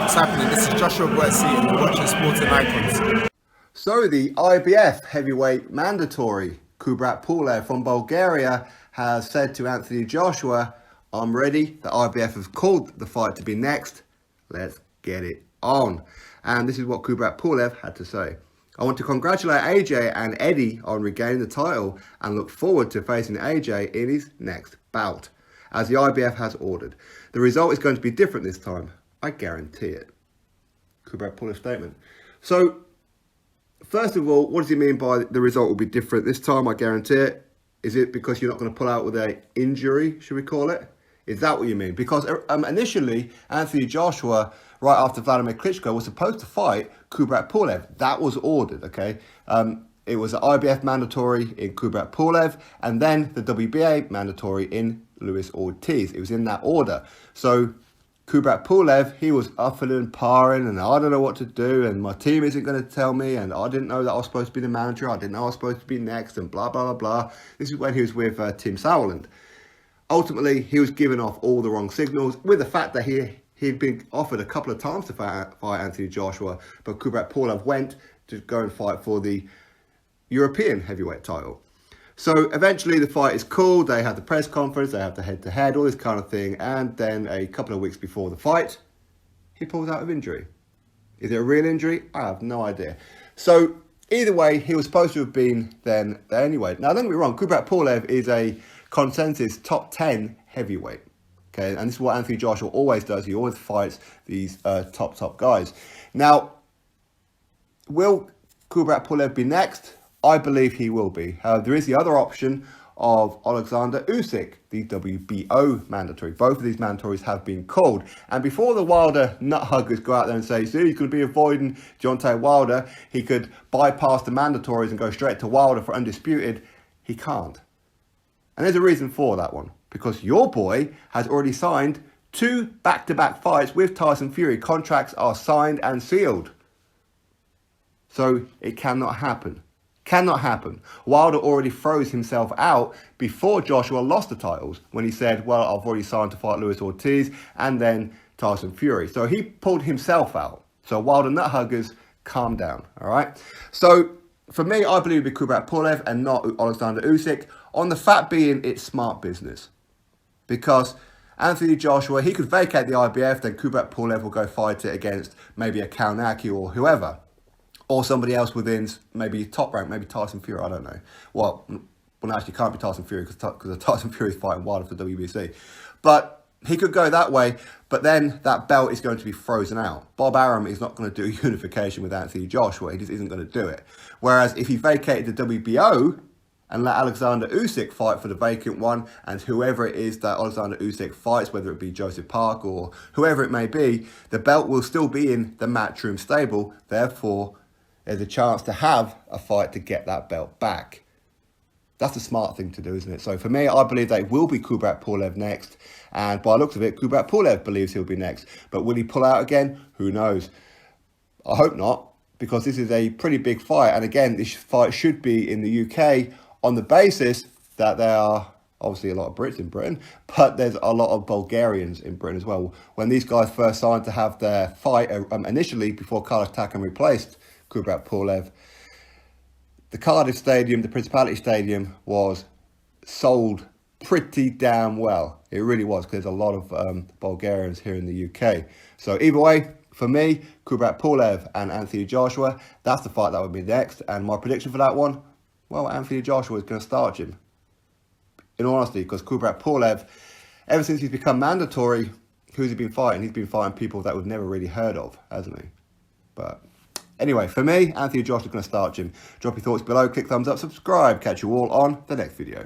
What's happening? This is Joshua Buetsi and you're watching Sporting Icons. So the IBF heavyweight mandatory Kubrat Pulev from Bulgaria has said to Anthony Joshua, "I'm ready. The IBF have called the fight to be next. Let's get it on." And this is what Kubrat Pulev had to say. "I want to congratulate AJ and Eddie on regaining the title and look forward to facing AJ in his next bout, as the IBF has ordered. The result is going to be different this time. I guarantee it." Kubrat Pulev's statement. So, first of all, what does he mean by the result will be different this time? I guarantee it. Is it because you're not going to pull out with an injury, should we call it? Is that what you mean? Because initially, Anthony Joshua, right after Vladimir Klitschko, was supposed to fight Kubrat Pulev. That was ordered, okay? It was an IBF mandatory in Kubrat Pulev, and then the WBA mandatory in Luis Ortiz. It was in that order. So Kubrat Pulev, he was uffing and parring, and I don't know what to do, and my team isn't going to tell me, and I didn't know that I was supposed to be the manager, I didn't know I was supposed to be next, and blah, blah, blah, blah. This is when he was with Tim Sauerland. Ultimately, he was giving off all the wrong signals, with the fact that he'd been offered a couple of times to fight Anthony Joshua, but Kubrat Pulev went to go and fight for the European heavyweight title. So eventually the fight is called, they have the press conference, they have the head-to-head, all this kind of thing, and then a couple of weeks before the fight, he pulls out of injury. Is it a real injury? I have no idea. So either way, he was supposed to have been then there anyway. Now don't get me wrong, Kubrat Pulev is a consensus top 10 heavyweight. Okay, and this is what Anthony Joshua always does. He always fights these top guys. Now, will Kubrat Pulev be next? I believe he will be. There is the other option of Alexander Usyk, the WBO mandatory. Both of these mandatories have been called. And before the Wilder nut huggers go out there and say, see, he's going to be avoiding Deontay Wilder, he could bypass the mandatories and go straight to Wilder for undisputed, he can't. And there's a reason for that one. Because your boy has already signed 2 back-to-back fights with Tyson Fury. Contracts are signed and sealed. So it cannot happen. Cannot happen. Wilder already froze himself out before Joshua lost the titles when he said, well, I've already signed to fight Luis Ortiz and then Tyson Fury. So he pulled himself out. So Wilder nut huggers, calm down, all right? So for me, I believe it would be Kubrat Pulev and not Alexander Usyk, on the fact being it's smart business. Because Anthony Joshua, he could vacate the IBF, then Kubrat Pulev will go fight it against maybe a Kalnaki or whoever. Or somebody else within maybe top rank, maybe Tyson Fury, I don't know. Well, actually can't be Tyson Fury because Tyson Fury is fighting Wilder for WBC. But he could go that way, but then that belt is going to be frozen out. Bob Arum is not going to do unification with Anthony Joshua. He just isn't going to do it. Whereas if he vacated the WBO and let Alexander Usyk fight for the vacant one, and whoever it is that Alexander Usyk fights, whether it be Joseph Park or whoever it may be, the belt will still be in the Matchroom stable. Therefore, there's a chance to have a fight to get that belt back. That's a smart thing to do, isn't it? So for me, I believe that it will be Kubrat Pulev next. And by the looks of it, Kubrat Pulev believes he'll be next. But will he pull out again? Who knows? I hope not, because this is a pretty big fight. And again, this fight should be in the UK on the basis that there are obviously a lot of Brits in Britain, but there's a lot of Bulgarians in Britain as well. When these guys first signed to have their fight initially, before Carlos Takam replaced Kubrat Pulev, the Cardiff Stadium, the Principality Stadium, was sold pretty damn well. It really was, because there's a lot of Bulgarians here in the UK. So either way, for me, Kubrat Pulev and Anthony Joshua, that's the fight that would be next. And my prediction for that one, well, Anthony Joshua is going to start him. In all honesty, because Kubrat Pulev, ever since he's become mandatory, who's he been fighting? He's been fighting people that we've never really heard of, hasn't he? But anyway, for me, Anthony Joshua is going to start him. Drop your thoughts below, click thumbs up, subscribe. Catch you all on the next video.